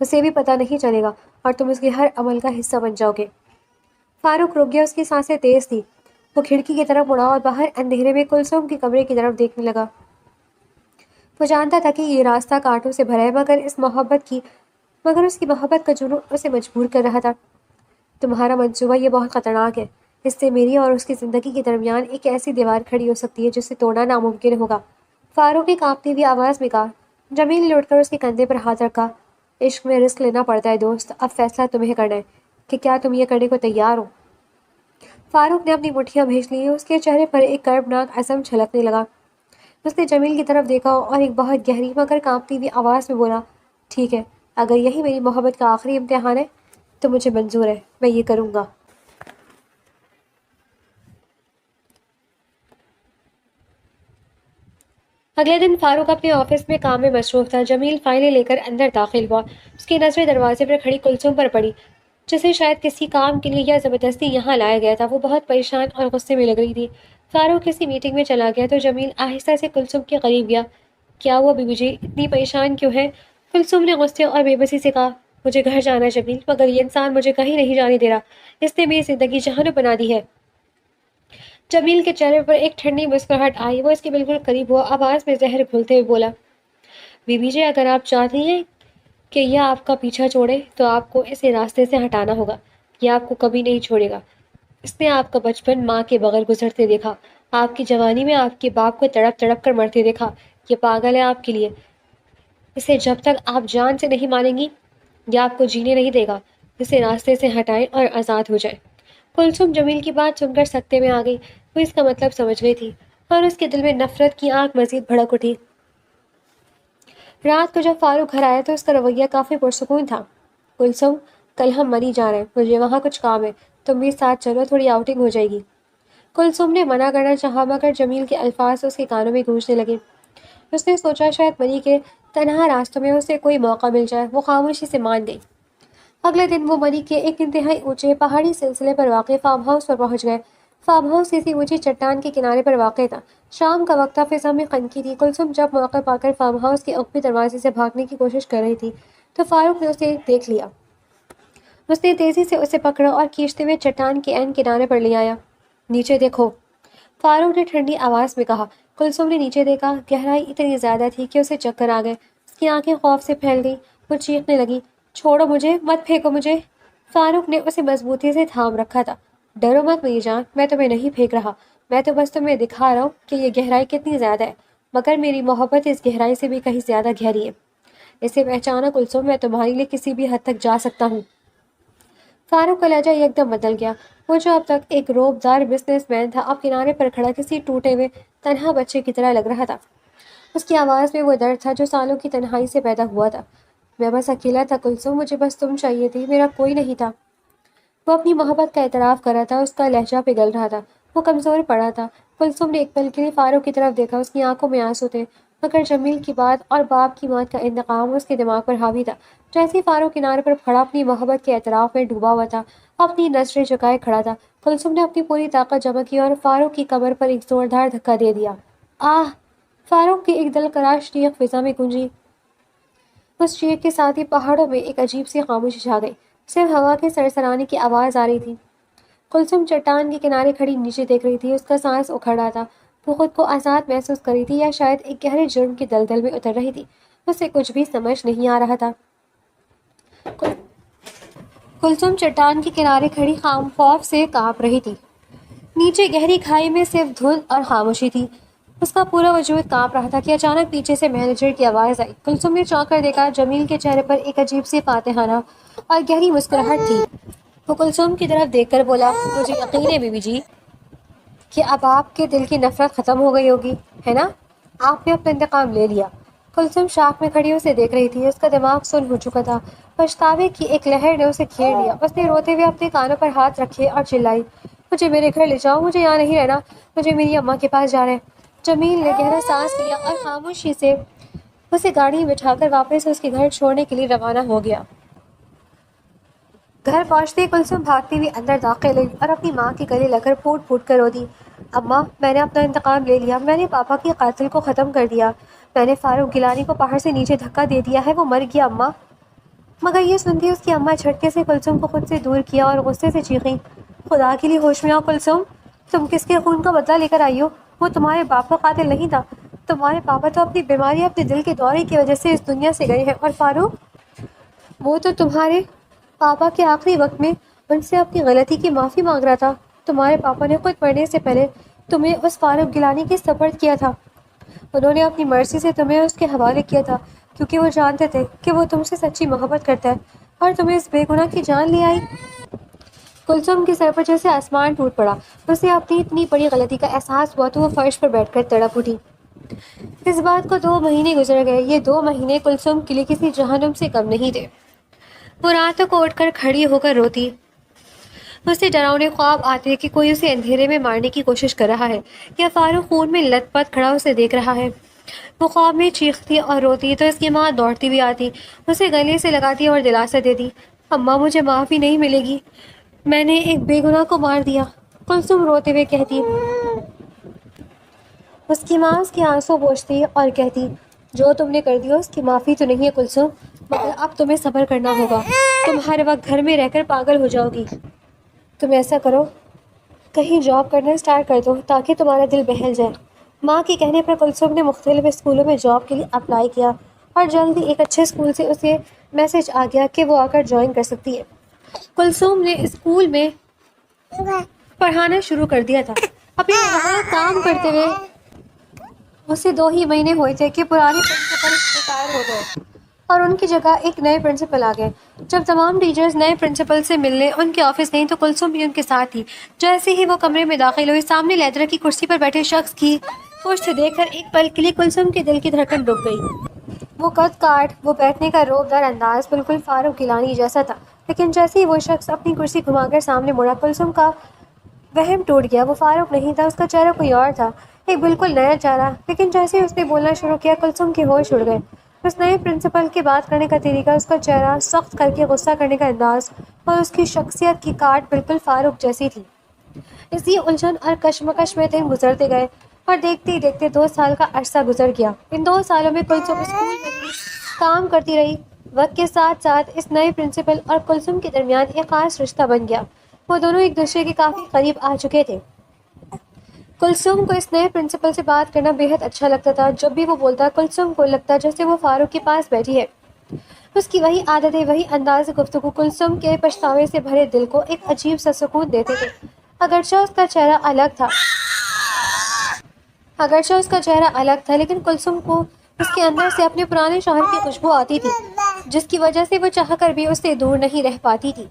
اسے بھی پتہ نہیں چلے گا اور تم اس کے ہر عمل کا حصہ بن جاؤ گے۔ فاروق رک گیا، اس کی سانسیں تیز تھیں۔ وہ کھڑکی کی طرف مڑا اور باہر اندھیرے میں کلثوم کے کمرے کی طرف دیکھنے لگا۔ وہ جانتا تھا کہ یہ راستہ کانٹوں سے بھرا ہے، مگر اس کی محبت کا جنون اسے مجبور کر رہا تھا۔ تمہارا منصوبہ یہ بہت خطرناک ہے، اس سے میری اور اس کی زندگی کے درمیان ایک ایسی دیوار کھڑی ہو سکتی ہے جسے توڑنا ناممکن ہوگا، فاروق نے کانپتی ہوئی آواز میں کہا۔ جمیل نے اٹھ کر اس کے کندھے پر ہاتھ رکھا۔ عشق میں رسک لینا پڑتا ہے دوست، اب فیصلہ تمہیں کرنا ہے کہ کیا تم یہ کرنے کو تیار ہو۔ فاروق نے اپنی مٹھیاں بھیج لیں، اس کے چہرے پر ایک کربناک عزم چھلکنے لگا۔ اس نے جمیل کی طرف دیکھا اور ایک بہت گہری مگر کانپتی ہوئی آواز میں بولا، ٹھیک ہے، اگر یہی میری محبت کا آخری امتحان ہے تو مجھے منظور ہے، میں یہ کروں گا۔ اگلے دن فاروق اپنے آفس میں کام میں مصروف تھا۔ جمیل فائلیں لے کر اندر داخل ہوا۔ اس کی نظریں دروازے پر کھڑی کلثوم پر پڑی، جسے شاید کسی کام کے لیے یا زبردستی یہاں لایا گیا تھا۔ وہ بہت پریشان اور غصے میں لگ رہی تھی۔ فاروق کسی میٹنگ میں چلا گیا تو جمیل آہستہ سے کلثوم کے قریب گیا۔ کیا ہوا بیوی جی، اتنی پریشان کیوں ہے؟ کلثوم نے غصے اور بے بسی سے کہا، مجھے گھر جانا ہے جمیل، مگر یہ انسان مجھے کہیں نہیں جانے دے رہا۔ اس نے میری زندگی جہنم بنا دی ہے۔ جمیل کے چہرے پر ایک ٹھنڈی مسکراہٹ آئی۔ وہ اس کے بالکل قریب ہوا، آواز میں زہر گھلتے ہوئے بولا، بیوی جی اگر آپ چاہتی ہیں کہ یہ آپ کا پیچھا چھوڑے تو آپ کو اسے راستے سے ہٹانا ہوگا۔ یہ آپ کو کبھی نہیں چھوڑے گا۔ اس نے آپ کا بچپن ماں کے بغیر گزرتے دیکھا، آپ کی جوانی میں آپ کے باپ کو تڑپ تڑپ کر مرتے دیکھا۔ یہ پاگل ہے آپ کے لیے۔ اسے جب تک آپ جان سے نہیں مانیں گی یہ آپ کو جینے نہیں دے گا۔ اسے راستے سے ہٹائیں اور آزاد ہو جائے۔ کلثوم جمیل کی بات سن کر سکتے میں آ گئی۔ وہ اس کا مطلب سمجھ گئی تھی اور اس کے دل میں نفرت کی آگ مزید بھڑک اٹھی۔ رات کو جب فاروق گھر آیا تو اس کا رویہ کافی پرسکون تھا۔ کلثوم، کل ہم مری جا رہے ہیں، مجھے وہاں کچھ کام ہے، تم بھی ساتھ چلو، تھوڑی آؤٹنگ ہو جائے گی۔ کلثوم نے منع کرنا چاہا مگر جمیل کے الفاظ اس کے کانوں میں گونجنے لگے۔ اس نے سوچا شاید مری کے تنہا راستوں میں اسے کوئی موقع مل جائے۔ وہ خاموشی سے مان گئی۔ اگلے دن وہ مری کے ایک انتہائی اونچے پہاڑی سلسلے پر واقع فارم ہاؤس پر پہنچ گئے۔ فارم ہاؤس کسی اونچی چٹان کے کنارے پر واقع تھا۔ شام کا وقت تھا، فضا میں خنکی تھی۔ کلثوم جب موقع پا کر فارم ہاؤس کے عقبی دروازے سے بھاگنے کی کوشش کر رہی تھی تو فاروق نے اسے دیکھ لیا۔ اس نے تیزی سے اسے پکڑا اور کھینچتے ہوئے چٹان کے عین کنارے پر لے آیا۔ نیچے دیکھو، فاروق نے ٹھنڈی آواز میں کہا۔ کلثوم نے نیچے دیکھا۔ گہرائی اتنی زیادہ تھی کہ اسے چکر آ گئے۔ اس کی آنکھیں خوف سے پھیل گئی۔ وہ چیخنے لگی، چھوڑو مجھے، مت پھینکو مجھے۔ فاروق نے اسے مضبوطی سے تھام رکھا تھا۔ ڈرو مت میری جان، میں تمہیں نہیں پھینک رہا، میں تو بس تمہیں دکھا رہا ہوں کہ یہ گہرائی کتنی زیادہ ہے، مگر میری محبت اس گہرائی سے بھی کہیں زیادہ گہری ہے۔ اسے پہچانا کلثوم، میں تمہارے لیے کسی بھی حد تک جا سکتا ہوں۔ فاروق کا لہجہ یکدم بدل گیا۔ وہ جو اب تک ایک روب دار بزنس مین تھا اب کنارے پر کھڑا کسی ٹوٹے ہوئے تنہا بچے کی طرح لگ رہا تھا۔ اس کی آواز میں وہ درد تھا جو سالوں کی تنہائی سے پیدا ہوا تھا۔ میں بس اکیلا تھا کلثوم، مجھے بس تم چاہیے تھی، میرا کوئی نہیں تھا۔ وہ اپنی محبت کا اعتراف کر رہا تھا۔ اس کا لہجہ پگھل رہا تھا، وہ کمزور پڑا تھا۔ کلثوم نے ایک پل کے لیے فاروق کی طرف دیکھا۔ اس کی آنکھوں میں آنسو تھے، مگر جمیل کی بات اور باپ کی موت کا انتقام اس کے دماغ پر حاوی تھا۔ جیسے ہی فاروق کنارے پر کھڑا اپنی محبت کے اعتراف میں ڈوبا ہوا تھا، اپنی نظریں جھکائے کھڑا تھا، کلثوم نے اپنی پوری طاقت جمع کی اور فاروق کی کمر پر ایک زوردار دھکا دے دیا۔ آہ! فاروق کی ایک دلکراش چیخ فضا میں گونجی۔ اس چیخ کے ساتھ ہی پہاڑوں میں ایک عجیب سی خاموشی چھا گئی، صرف ہوا کے سرسرانے کی آواز آ رہی تھی۔ کلثوم چٹان کے کنارے کھڑی نیچے دیکھ رہی تھی۔ اس کا سانس اکھڑ رہا تھا۔ وہ خود کو آزاد محسوس کر رہی تھی یا شاید ایک گہرے جرم کی دلدل میں اتر رہی تھی۔ اسے کچھ بھی سمجھ نہیں آ رہا تھا۔ کلثوم چٹان کے کنارے کھڑی خام خوف سے کانپ رہی تھی۔ نیچے گہری کھائی میں صرف دھند اور خاموشی تھی۔ اس کا پورا وجود کانپ رہا تھا کہ اچانک پیچھے سے مینیجر کی آواز آئی۔ کلثوم نے چونک کر دیکھا، جمیل کے چہرے پر ایک عجیب سی فاتحانہ اور گہری مسکراہٹ تھی۔ وہ کلثوم کی طرف دیکھ کر بولا، مجھے یقین ہے بیوی جی کہ اب آپ کے دل کی نفرت ختم ہو گئی ہوگی، ہے نا؟ آپ نے اپنا انتقام لے لیا۔ کلثوم شاخ میں کھڑی اسے دیکھ رہی تھی۔ اس کا دماغ سن ہو چکا تھا۔ پچھتاوے کی ایک لہر نے اسے گھیر لیا۔ اس نے روتے ہوئے اپنے کانوں پر ہاتھ رکھے اور چلائی، مجھے میرے گھر لے جاؤ، مجھے یہاں نہیں رہنا، مجھے میری اماں کے پاس جانا ہے۔ جمیل نے گہرا سانس لیا اور خاموشی سے اسے گاڑی میں بٹھا کر واپس اس کے گھر چھوڑنے کے لیے روانہ ہو گیا۔ گھر پہنچتے ہی کلثوم بھاگتی ہوئی اندر داخل ہوئی اور اپنی ماں کے گلے لگ کر پھوٹ پھوٹ کر رو دی۔ اماں، میں نے اپنا انتقام لے لیا، میں نے پاپا کے قاتل کو ختم کر دیا، میں نے فاروق گیلانی کو پہاڑ سے نیچے دھکا دے دیا ہے، وہ مر گیا اماں۔ مگر یہ سنتی اس کی اماں جھٹکے سے کلثوم کو خود سے دور کیا اور غصے سے چیخیں، خدا کے لیے ہوش میں آؤ کلثوم، تم کس کے خون کا بدلہ لے کر آئی ہو؟ وہ تمہارے باپ کا قاتل نہیں تھا۔ تمہارے پاپا تو اپنی بیماری، اپنے دل کے دورے کی وجہ سے اس دنیا سے گئے ہیں، اور فاروق، وہ تو تمہارے پاپا کے آخری وقت میں ان سے اپنی غلطی کی معافی مانگ رہا تھا۔ تمہارے پاپا نے خود مرنے سے پہلے تمہیں اس فاروق گیلانی کے سپرد کیا تھا۔ انہوں نے اپنی مرضی سے تمہیں اس کے حوالے کیا تھا کیونکہ وہ جانتے تھے کہ وہ تم سے سچی محبت کرتا ہے، اور تمہیں اس بے گناہ کی جان لے آئی۔ کلثوم کے سر پر جیسے آسمان ٹوٹ پڑا۔ اسے اپنی اتنی بڑی غلطی کا احساس ہوا تو وہ فرش پر بیٹھ کر تڑپ اٹھی۔ اس بات کو 2 مہینے گزر گئے۔ یہ 2 مہینے کلثوم کے لیے کسی جہنم سے کم نہیں تھے۔ وہ راتوں کو اٹھ کر کھڑی ہو کر روتی۔ اسے ڈراؤنے خواب آتے کہ کوئی اسے اندھیرے میں مارنے کی کوشش کر رہا ہے، یا فاروق خون میں لت پت کھڑا اسے دیکھ رہا ہے۔ وہ خواب میں چیختی اور روتی تو اس کی ماں دوڑتی بھی آتی، اسے گلے سے لگاتی اور دلاسا دیتی، اماں مجھے معافی نہیں ملے گی، میں نے ایک بے گناہ کو مار دیا۔ کلثوم روتے ہوئے کہتی، اس کی ماں اس کے آنسو پوچھتی اور کہتی، جو تم نے کر دیا اس کی معافی تو نہیں ہے کلثوم، مگر اب تمہیں صبر کرنا ہوگا، تم ہر وقت گھر میں رہ کر پاگل ہو جاؤ گی، تم ایسا کرو کہیں جاب کرنا اسٹارٹ کر دو تاکہ تمہارا دل بہل جائے۔ ماں کے کہنے پر کلثوم نے مختلف اسکولوں میں جاب کے لیے اپلائی کیا اور جلد ہی ایک اچھے اسکول سے اسے میسج آ گیا کہ وہ آ کر جوائن کر سکتی ہے۔ کلثوم نے اسکول میں پڑھانا شروع کر دیا تھا۔ اپنے وہاں کام کرتے ہوئے اسے 2 ہی مہینے ہوئے تھے کہ پرانے پرنسپل ریٹائر ہو گئے اور ان کی جگہ ایک نئے پرنسپل آ گئے۔ جب تمام ٹیچرز نئے پرنسپل سے ملنے ان کے آفس گئیں تو کلثوم بھی ان کے ساتھ تھی۔ جیسے ہی وہ کمرے میں داخل ہوئی، سامنے لیدر کی کرسی پر بیٹھے شخص کی پشت دیکھ کر ایک پل کے لیے کلثوم کے دل کی دھڑکن رک گئی۔ وہ قد کاٹ، وہ بیٹھنے کا روبدار انداز بالکل فاروق گیلانی جیسا تھا، لیکن جیسے ہی وہ شخص اپنی کرسی گھما کر سامنے مڑا، کلثوم کا وہم ٹوٹ گیا۔ وہ فاروق نہیں تھا، اس کا چہرہ کوئی اور تھا، ایک بالکل نیا چہرہ۔ لیکن جیسے ہی اس نے بولنا شروع کیا، کلثوم کے ہوش اڑ گئے۔ اس نئے پرنسپل کے بات کرنے کا طریقہ، اس کا چہرہ سخت کر کے غصہ کرنے کا انداز اور اس کی شخصیت کی کاٹ بالکل فاروق جیسی تھی۔ اسی الجھن اور کشمکش میں دن گزرتے گئے اور دیکھتے ہی دیکھتے 2 سال کا عرصہ گزر گیا۔ ان 2 سالوں میں کلثوم اسکول میں ہی کام کرتی رہی۔ وقت کے ساتھ ساتھ اس نئے پرنسپل اور کلثوم کے درمیان ایک خاص رشتہ بن گیا۔ وہ دونوں ایک دوسرے کے کافی قریب آ چکے تھے۔ کلثوم کو اس نئے پرنسپل سے بات کرنا بے حد اچھا لگتا تھا۔ جب بھی وہ بولتا، کلثوم کو لگتا جیسے وہ فاروق کے پاس بیٹھی ہے۔ اس کی وہی عادتیں، وہی انداز گفتگو کلثوم کے پچھتاوے سے بھرے دل کو ایک عجیب سا سکون دیتے تھے۔ اگرچہ اس کا چہرہ الگ تھا لیکن کلثوم کو اس کے اندر سے اپنے پرانے شوہر کی خوشبو آتی تھی، جس کی وجہ سے وہ چاہ کر بھی اس سے دور نہیں رہ پاتی تھی۔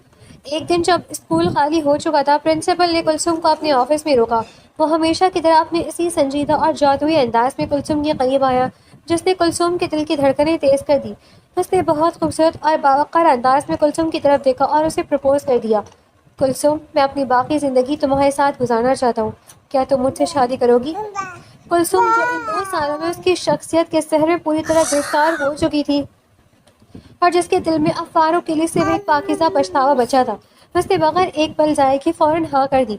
ایک دن جب اسکول خالی ہو چکا تھا، پرنسپل نے کلثوم کو اپنے آفس میں روکا۔ وہ ہمیشہ کی طرح اپنے اسی سنجیدہ اور جادوئی انداز میں کلثوم کے قریب آیا، جس نے کلثوم کے دل کی دھڑکنیں تیز کر دی۔ اس نے بہت خوبصورت اور باوقار انداز میں کلثوم کی طرف دیکھا اور اسے پرپوز کر دیا، کلثوم، میں اپنی باقی زندگی تمہارے ساتھ گزارنا چاہتا ہوں، کیا تم مجھ سے شادی کرو گی؟ کلثوم، جو ان 2 سالوں میں اس کی شخصیت کے سحر میں پوری طرح گرفتار ہو چکی تھی اور جس کے دل میں اب فاروق کے لیے صرف ایک پاکیزہ پچھتاوا بچا تھا، اس نے بغیر ایک پل ضائع کیے فوراً ہاں کر دی۔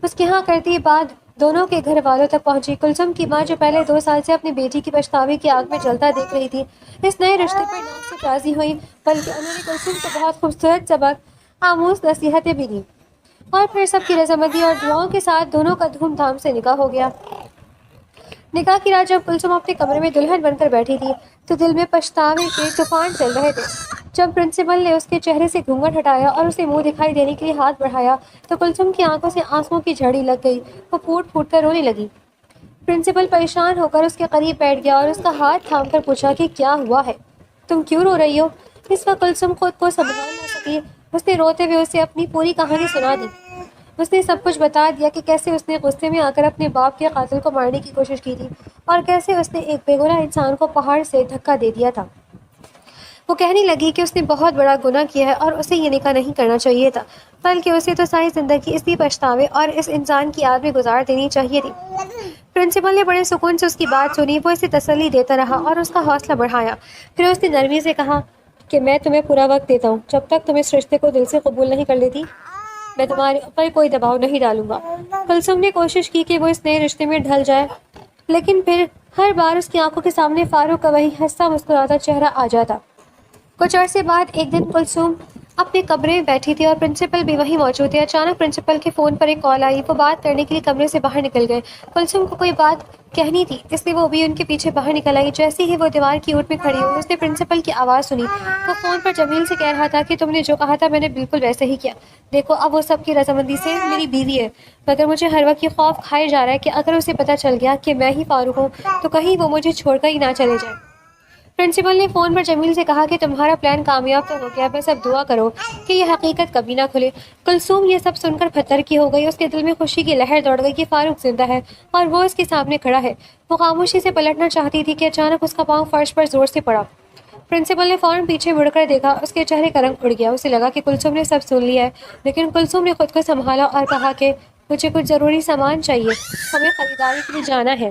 اس کے ہاں کرتے ہی بات دونوں کے گھر والوں تک پہنچی۔ کلثوم کی ماں، جو پہلے 2 سال سے اپنی بیٹی کی پچھتاوے کی آگ میں جلتا دیکھ رہی تھی، اس نئے رشتے پر نہ صرف راضی ہوئی بلکہ انہوں نے کلثوم کو بہت خوبصورت سبق آموز نصیحتیں بھی دیں، اور پھر سب کی رضامندی اور دعاؤں کے ساتھ دونوں کا دھوم دھام سے نکاح ہو گیا۔ نکاح کی رات جب کلثوم اپنے کمرے میں دلہن بن کر بیٹھی تھی تو دل میں پچھتاوے کے طوفان چل رہے تھے۔ جب پرنسپل نے اس کے چہرے سے گھونگھٹ ہٹایا اور اسے منہ دکھائی دینے کے لیے ہاتھ بڑھایا تو کلثوم کی آنکھوں سے آنسوؤں کی جھڑی لگ گئی، وہ پھوٹ پھوٹ کر رونے لگی۔ پرنسپل پریشان ہو کر اس کے قریب بیٹھ گیا اور اس کا ہاتھ تھام کر پوچھا کہ کیا ہوا ہے، تم کیوں رو رہی ہو؟ اس وقت کلثوم خود کو سنبھال نہ سکی، اس نے روتے ہوئے اسے اپنی پوری کہانی سنا دی۔ اس نے سب کچھ بتا دیا کہ کیسے اس نے غصے میں آ کر اپنے باپ کے قاتل کو مارنے کی کوشش کی تھی اور کیسے اس نے ایک بے گناہ انسان کو پہاڑ سے دھکا دے دیا تھا۔ وہ کہنے لگی کہ اس نے بہت بڑا گناہ کیا ہے اور اسے یہ نکاح نہیں کرنا چاہیے تھا، بلکہ اسے تو ساری زندگی اسی پچھتاوے اور اس انسان کی یاد میں گزار دینی چاہیے تھی۔ پرنسپل نے بڑے سکون سے اس کی بات سنی، وہ اسے تسلی دیتا رہا اور اس کا حوصلہ بڑھایا۔ پھر اس نے نرمی سے کہا کہ میں تمہیں پورا وقت دیتا ہوں، جب تک تم اس رشتے کو دل سے قبول نہیں کر لیتی میں تمہارے اوپر کوئی دباؤ نہیں ڈالوں گا۔ کلثوم نے کوشش کی کہ وہ اس نئے رشتے میں ڈھل جائے، لیکن پھر ہر بار اس کی آنکھوں کے سامنے فاروق کا وہی ہنستا مسکراتا چہرہ آ جاتا۔ کچھ عرصے بعد ایک دن کلثوم اپنے کمرے میں بیٹھی تھی اور پرنسپل بھی وہیں موجود تھے۔ اچانک پرنسپل کے فون پر ایک کال آئی، وہ بات کرنے کے لیے کمرے سے باہر نکل گئے۔ کلثوم کو کوئی بات کہنی تھی، اس لیے وہ بھی ان کے پیچھے باہر نکل آئی۔ جیسے ہی وہ دیوار کی اوٹ میں کھڑی ہوئی، اس نے پرنسپل کی آواز سنی۔ وہ فون پر جمیل سے کہہ رہا تھا کہ تم نے جو کہا تھا میں نے بالکل ویسے ہی کیا، دیکھو اب وہ سب کی رضامندی سے میری بیوی ہے، مگر مجھے ہر وقت یہ خوف کھائے جا رہا ہے کہ اگر اسے پتہ چل گیا کہ میں ہی فاروق ہوں تو کہیں وہ مجھے چھوڑ کر ہی نہ چلے جائے۔ پرنسپل نے فون پر جمیل سے کہا کہ تمہارا پلان کامیاب تو ہو گیا، بس اب دعا کرو کہ یہ حقیقت کبھی نہ کھلے۔ کلثوم یہ سب سن کر پتھر کی ہو گئی، اس کے دل میں خوشی کی لہر دوڑ گئی کہ فاروق زندہ ہے اور وہ اس کے سامنے کھڑا ہے۔ وہ خاموشی سے پلٹنا چاہتی تھی کہ اچانک اس کا پاؤں فرش پر زور سے پڑا۔ پرنسپل نے فوراً پیچھے مڑ کر دیکھا، اس کے چہرے کا رنگ اڑ گیا۔ اسے لگا کہ کلثوم نے سب سن لیا ہے، لیکن کلثوم نے خود کو سنبھالا اور کہا کہ مجھے کچھ ضروری سامان چاہیے، ہمیں خریداری کے لیے جانا ہے۔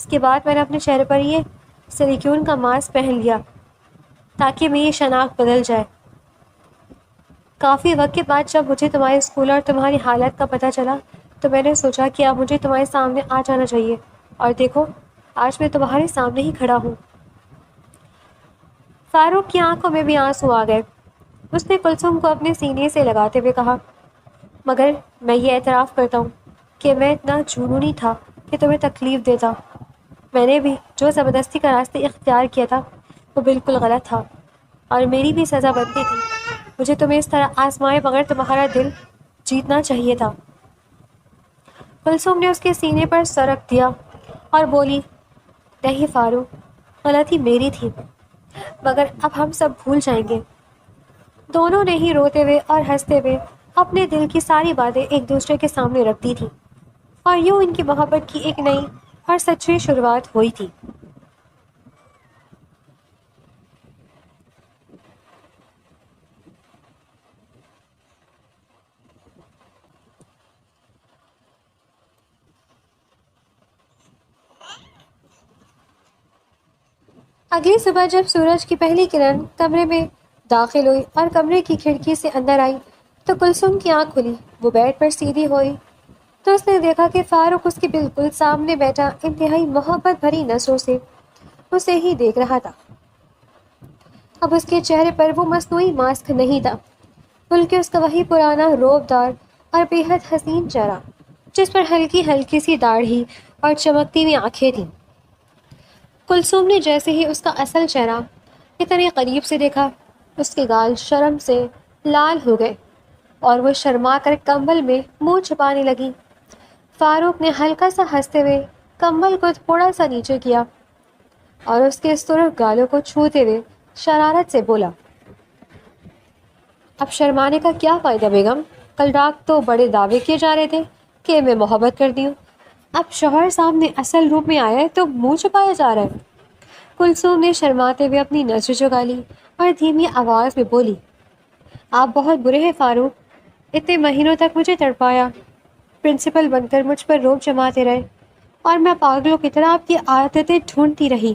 اس کے بعد میں نے اپنے چہرے پر یہ سلیکیون کا ماسک پہن لیا تاکہ میری شناخت بدل جائے۔ کافی وقت کے بعد جب مجھے تمہارے اسکول اور تمہاری حالت کا پتہ چلا تو میں نے سوچا کہ اب مجھے تمہارے سامنے آ جانا چاہیے، اور دیکھو آج میں تمہارے سامنے ہی کھڑا ہوں۔ فاروق کی آنکھوں میں بھی آنسو آ گئے۔ اس نے کلثوم کو اپنے سینے سے لگاتے ہوئے کہا، مگر میں یہ اعتراف کرتا ہوں کہ میں اتنا جنونی تھا کہ تمہیں تکلیف دیتا۔ میں نے بھی جو زبردستی کا راستہ اختیار کیا تھا وہ بالکل غلط تھا، اور میری بھی سزا بنتی تھی۔ مجھے تمہیں اس طرح آزمائے بغیر تمہارا دل جیتنا چاہیے تھا۔ کلثوم نے اس کے سینے پر سر رکھ دیا اور بولی، نہیں فاروق، غلطی میری تھی، مگر اب ہم سب بھول جائیں گے۔ دونوں نے ہی روتے ہوئے اور ہنستے ہوئے اپنے دل کی ساری باتیں ایک دوسرے کے سامنے رکھ دی تھی، اور یوں ان کی محبت کی ایک نئی اور سچی شروعات ہوئی تھی۔ اگلی صبح جب سورج کی پہلی کرن کمرے میں داخل ہوئی اور کمرے کی کھڑکی سے اندر آئی تو کلثوم کی آنکھ کھلی۔ وہ بیڈ پر سیدھی ہوئی تو اس نے دیکھا کہ فاروق اس کے بالکل سامنے بیٹھا انتہائی محبت بھری نظروں سے اسے ہی دیکھ رہا تھا۔ اب اس کے چہرے پر وہ مصنوعی ماسک نہیں تھا، بلکہ اس کا وہی پرانا روبدار اور بے حد حسین چہرہ جس پر ہلکی ہلکی سی داڑھی اور چمکتی ہوئی آنکھیں تھیں۔ کلثوم نے جیسے ہی اس کا اصل چہرہ اتنے قریب سے دیکھا، اس کے گال شرم سے لال ہو گئے اور وہ شرما کر کمبل میں منہ چھپانے لگی۔ فاروق نے ہلکا سا ہنستے ہوئے کمبل کو تھوڑا سا نیچے کیا اور اس کے سرخ گالوں کو چھوتے ہوئے شرارت سے بولا، اب شرمانے کا کیا فائدہ بیگم؟ کل رات تو بڑے دعوے کیے جا رہے تھے کہ میں محبت کرتی ہوں، اب شوہر سامنے اصل روپ میں آیا ہے تو منہ چھپایا جا رہا ہے۔ کلثوم نے شرماتے ہوئے اپنی نظر جھکا لی اور دھیمی آواز میں بولی، آپ بہت برے ہیں فاروق، اتنے مہینوں تک مجھے تڑپایا، پرنسپل بن کر مجھ پر روب جماتے رہے اور میں پاگلوں کی طرح آپ کی عادتیں ڈھونڈتی رہی۔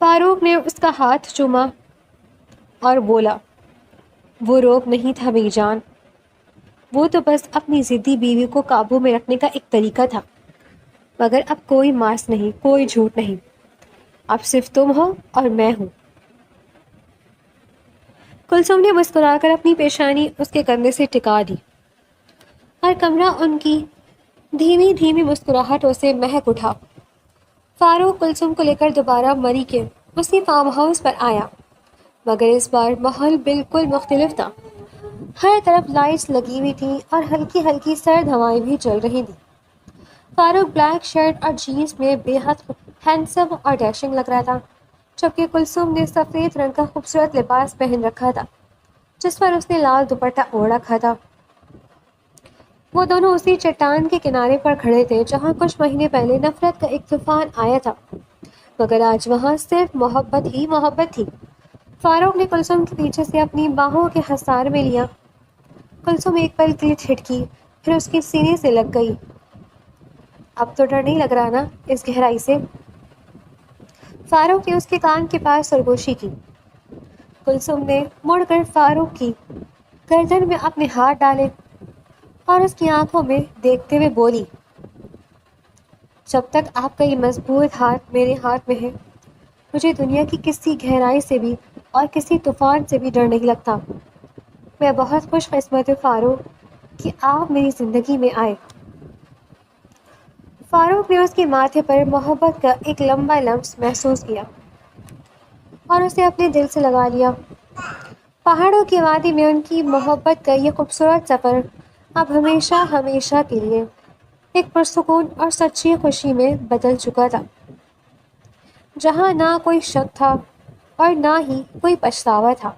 فاروق نے اس کا ہاتھ چوما اور بولا، وہ روب نہیں تھا میری جان، وہ تو بس اپنی ضدی بیوی کو قابو میں رکھنے کا ایک طریقہ تھا، مگر اب کوئی ماسک نہیں، کوئی جھوٹ نہیں، اب صرف تم ہو اور میں ہوں۔ کلثوم نے مسکرا کر اپنی پیشانی اس کے کندھے سے ٹکا دی اور کمرہ ان کی دھیمی دھیمی مسکراہٹوں سے مہک اٹھا۔ فاروق کلثوم کو لے کر دوبارہ مری کے اسی فارم ہاؤس پر آیا، مگر اس بار ماحول بالکل مختلف تھا۔ ہر طرف لائٹس لگی ہوئی تھیں اور ہلکی ہلکی سرد ہوائیں بھی چل رہی تھیں۔ فاروق بلیک شرٹ اور جینس میں بے حد ہینڈسم اور ڈیشنگ لگ رہا تھا، جبکہ کلثوم نے سفید رنگ کا خوبصورت لباس پہن رکھا تھا جس پر اس نے لال دوپٹہ اوڑھ رکھا تھا۔ وہ دونوں اسی چٹان کے کنارے پر کھڑے تھے جہاں کچھ مہینے پہلے نفرت کا ایک طوفان آیا تھا، مگر آج وہاں صرف محبت ہی محبت تھی۔ فاروق نے کلثوم کے پیچھے سے اپنی باہوں کے حصار میں لیا۔ کلثوم ایک پل کے لیے جھٹکی، پھر اس کے سینے سے لگ گئی۔ اب تو ڈر نہیں لگ رہا نا اس گہرائی سے؟ فاروق نے اس کے کان کے پاس سرگوشی کی۔ کلثوم نے مڑ کر فاروق کی گردن میں اپنے ہاتھ ڈالے اور اس کی آنکھوں میں دیکھتے ہوئے بولی، جب تک آپ کا یہ مضبوط ہاتھ میرے ہاتھ میں ہے مجھے دنیا کی کسی گہرائی سے بھی اور کسی طوفان سے بھی ڈر نہیں لگتا۔ میں بہت خوش قسمت ہوں فاروق کہ آپ میری زندگی میں آئے۔ فاروق نے اس کے ماتھے پر محبت کا ایک لمبا لمس محسوس کیا اور اسے اپنے دل سے لگا لیا۔ پہاڑوں کی وادی میں ان کی محبت کا یہ خوبصورت سفر اب ہمیشہ ہمیشہ کے لیے ایک پرسکون اور سچی خوشی میں بدل چکا تھا، جہاں نہ کوئی شک تھا اور نہ ہی کوئی پچھتاوا تھا۔